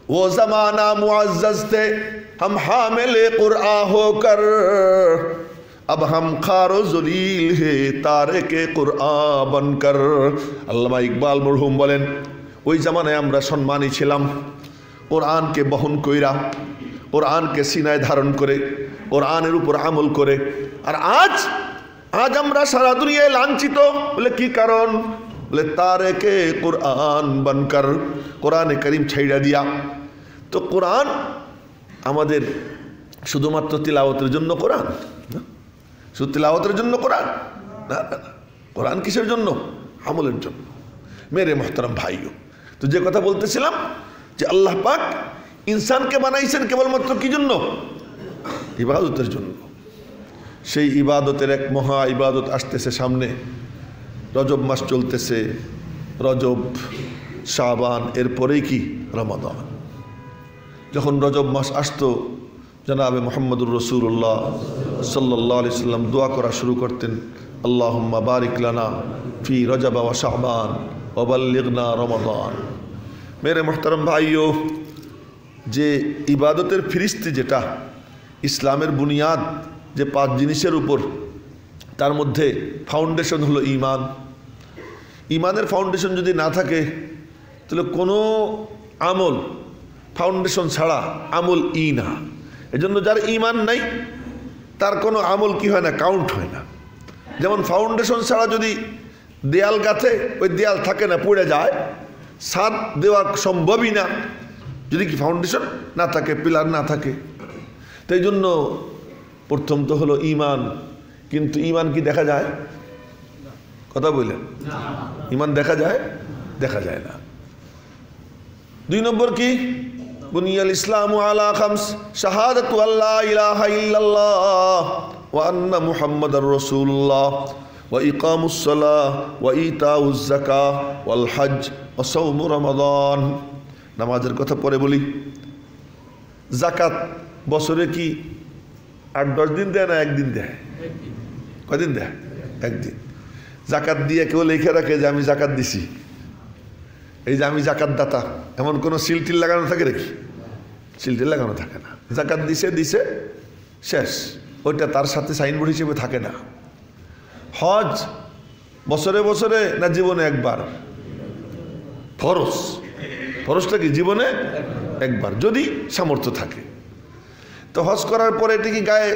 वो ज़माना मुअज़्ज़ज़ थे हम हामिले कुरआन होकर, अब हम खारो ज़लील है तारिके कुरआन बनकर। আল্লামা ইকবাল মরহুম বলেন, ওই জামানায় আমরা সম্মানী ছিলাম, কোরআনকে বহন কইরা, কোরআনকে সিনায় ধারণ করে, কোরআনের উপর আমল করে। আর আজ আমরা সারা দুনিয়ায় লাঞ্ছিত। বলে কি কারণ? বলে তারেকে কোরআন বানকার, কোরআনে করিম ছাইড়া দিয়া, তো কোরআন আমাদের শুধুমাত্র তিলাওয়াতের জন্য কোরআন না, শুধু তিলাওয়াতের জন্য কোরআন না, না, না। কোরআন কিসের জন্য? আমলের জন্য। মেরে মোহতারাম ভাইও, তো যে কথা বলতেছিলাম যে আল্লাহ পাক ইনসানকে বানাইছেন কেবলমাত্র কি জন্য? ইবাদতের জন্য। সেই ইবাদতের এক মহা ইবাদত আসতেছে সামনে। রজব মাস চলতেছে, রজব, শাবান, এরপরেই কি রমাদান। যখন রজব মাস আসতো জনাবে মুহাম্মদুর রাসূলুল্লাহ সাল্লাল্লাহু আলাইহি সাল্লাম দোয়া করা শুরু করতেন, আল্লাহুম্মা বারিক লানা ফি রজব ওয়া শাবান ওয়া বাল্লিগনা রমাদান। মেরে মুহতারাম ভাইও, যে ইবাদতের ফিরিস্তি, যেটা ইসলামের বুনিয়াদ, যে 5 জিনিসের উপর, তার মধ্যে ফাউন্ডেশন হলো ঈমান। ঈমানের ফাউন্ডেশন যদি না থাকে তাহলে কোনো আমল ফাউন্ডেশন ছাড়া আমল না। এজন্য যার ঈমান নাই তার কোনো আমল কি হয় না, কাউন্ট হয় না। যেমন ফাউন্ডেশন ছাড়া যদি দেয়াল গাঁথে, ওই দেয়াল থাকে না, পড়ে যায়, ছাদ দেওয়া সম্ভবই না যদি কি ফাউন্ডেশন না থাকে, পিলার না থাকে। তাই জন্য প্রথম তো হলো ঈমান। কিন্তু ঈমান কি দেখা যায়? কথা বললেন, ঈমান দেখা যায়? দেখা যায় না। 2 নম্বর কি? বুনিয়াল ইসলামু আলা খামস, শাহাদাতু আল্লা ইলাহা ইল্লাল্লাহ ওয়া আন্না মুহাম্মাদার রাসূলুল্লাহ ওয়া ইকামুস সালাহ ওয়া ইতাউজ যাকাহ ওয়াল হজ ওয়া সাওমু রমাদান। নামাজের কথা পরে বলি। যাকাত বছরে কি 8-10 দিন দেয় না একদিন দেয়? কয়দিন দেয়? একদিন। যাকাত দিয়ে কেউ লিখে রাখে যে আমি যাকাত দিছি, এই যে আমি যাকাত দাতা, এমন কোনো সিলটিল লাগানো থাকে নাকি? সিলটিল লাগানো থাকে না। যাকাত দিছে দিছে শেষ, ওইটা তার সাথে সাইনবোর্ড হিসেবে থাকে না। হজ বছরে বছরে না জীবনে একবার? ফরজ। ফরজটা কি জীবনে একবার, যদি সামর্থ্য থাকে। তো হজ করার পরে এটি কি গায়ে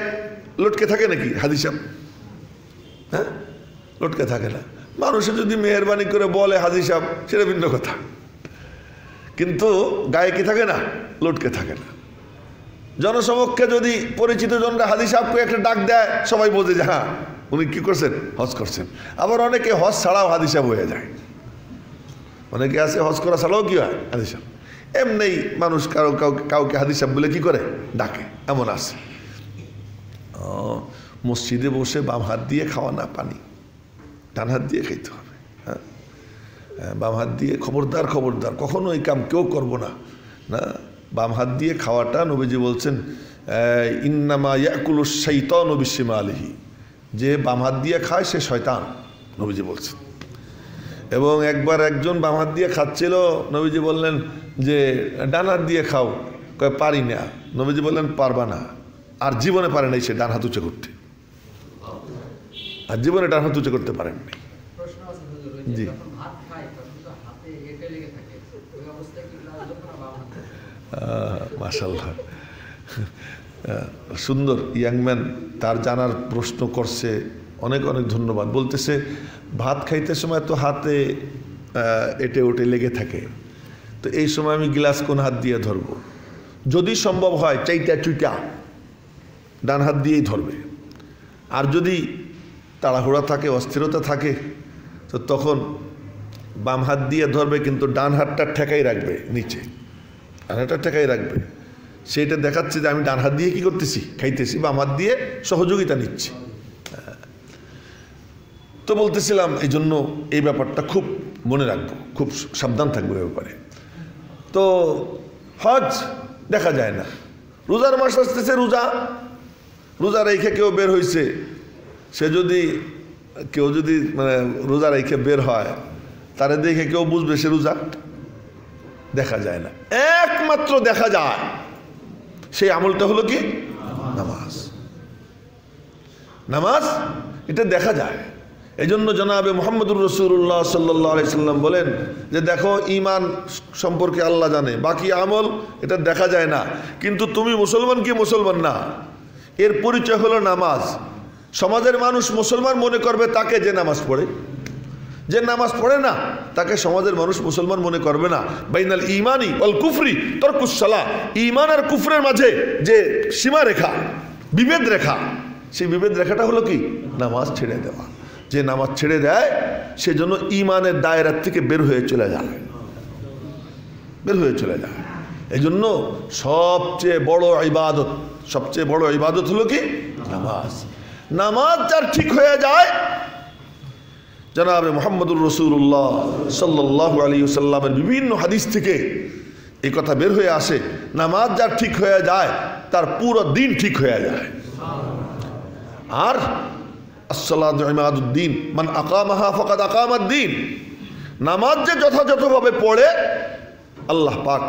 লটকে থাকে নাকি হাদিস? হ্যাঁ, লটকে থাকে না। মানুষে যদি মেহরবানি করে বলে হাজি সাহেব, সেটা ভিন্ন কথা, কিন্তু গায়ে কি থাকে না, লটকে থাকে না। জনসমক্ষে যদি পরিচিত জনরা হাজি সাহেবকে একটা ডাক দেয়, সবাই বোঝে যে হ্যাঁ উনি কি করছেন, হজ করছেন। আবার অনেকে হজ ছাড়াও হাজি সাহেব হয়ে যায়। অনেকে আছে হজ করা ছাড়াও কি হয়, হাজি সাহেব। এমনি মানুষ কাউকে হাজি সাহেব বলে কি করে ডাকে, এমন আছে। মসজিদে বসে বাম হাত দিয়ে খাওয়া না পানি, ডান হাত দিয়ে খাইতে হবে। হ্যাঁ, বাম হাত দিয়ে খবরদার খবরদার কখনো এই কাম কেউ করবো না। না, বাম হাত দিয়ে খাওয়াটা নবীজি বলছেন ইন্নামা ইয়াকুলুশ শাইতানু বিশিমালিহি, যে বাম হাত দিয়ে খায় সে শয়তান, নবীজি বলছেন। এবং একবার একজন বাম হাত দিয়ে খাচ্ছিল, নবীজি বললেন যে ডান হাত দিয়ে খাও, কয় পারি না। নবীজি বললেন পারবা না, আর জীবনে পারে নাই সে ডান হাত উঁচু করতে, আর জীবনে ডান হাত উঁচু করতে পারেন নাই। জি, মাশাআল্লাহ, সুন্দর ইয়াংম্যান, তার জানার প্রশ্ন করছে, অনেক অনেক ধন্যবাদ। বলতেছে ভাত খাইতে সময় তো হাতে এটে ওটে লেগে থাকে, তো এই সময় আমি গ্লাস কোন হাত দিয়ে ধরবো? যদি সম্ভব হয় চাইটা চুইটা ডান হাত দিয়েই ধরবে। আর যদি তাড়াহুড়া থাকে, অস্থিরতা থাকে, তো তখন বাম হাত দিয়ে ধরবে, কিন্তু ডান হাতটা ঠেকাই রাখবে নিচে, ডান হাতটা ঠেকাই রাখবে। সেইটা দেখাচ্ছে যে আমি ডান হাত দিয়ে কি করতেছি, খাইতেছি, বাম হাত দিয়ে সহযোগিতা নিচ্ছি। তো বলতেছিলাম এই জন্য এই ব্যাপারটা খুব মনে রাখবো, খুব সাবধান থাকবো এ ব্যাপারে। তো হজ দেখা যায় না। রোজার মাস আসতেছে, রোজা রেখে কেউ বের হয়েছে, সে যদি কেউ যদি মানে রোজা রেখে বের হয়, তারে দেখে কেউ বুঝবে সে রোজা? দেখা যায় না। একমাত্র দেখা যায় সেই আমলটা হলো কি নামাজ। নামাজ এটা দেখা যায়। এই জন্য জনাবে মুহাম্মদুর রাসূলুল্লাহ সাল্লাল্লাহু আলাইহি সাল্লাম বলেন যে দেখো, ঈমান সম্পর্কে আল্লাহ জানে, বাকি আমল এটা দেখা যায় না। কিন্তু তুমি মুসলমান কি মুসলমান না, এর পরিচয় হলো নামাজ। সমাজের মানুষ মুসলমান মনে করবে তাকে যে নামাজ পড়ে। যে নামাজ পড়ে না তাকে সমাজের মানুষ মুসলমান মনে করবে না। বাইনাল ইমানি ওয়াল কুফরি তরকুস সালাহ, ঈমান আর কুফরের মাঝে যে সীমা রেখা, বিভেদ রেখা, সেই বিভেদ রেখাটা হলো কি? নামাজ ছেড়ে দেওয়া। যে নামাজ ছেড়ে দেয় সেজন্য ঈমানের দায়রার থেকে বের হয়ে চলে যায়, বের হয়ে চলে যায়। এই জন্য সবচেয়ে বড় ইবাদত হলো কি? নামাজ। নামাজ যার ঠিক হয়ে যায়, জনাবে মুহাম্মদুর রাসূলুল্লাহ সাল্লাল্লাহু আলাইহি ওয়াসাল্লামের বিভিন্ন হাদিস থেকে এই কথা বের হয়ে আসে, নামাজ যার ঠিক হয়ে যায় তার পুরো দিন ঠিক হয়ে যায়। আর আসসালাতু ইমাদুদ্দিন মান আকামাহা ফাকাদ আকামাদ-দ্বীন, নামাজ যে যথাযথভাবে পড়ে আল্লাহ পাক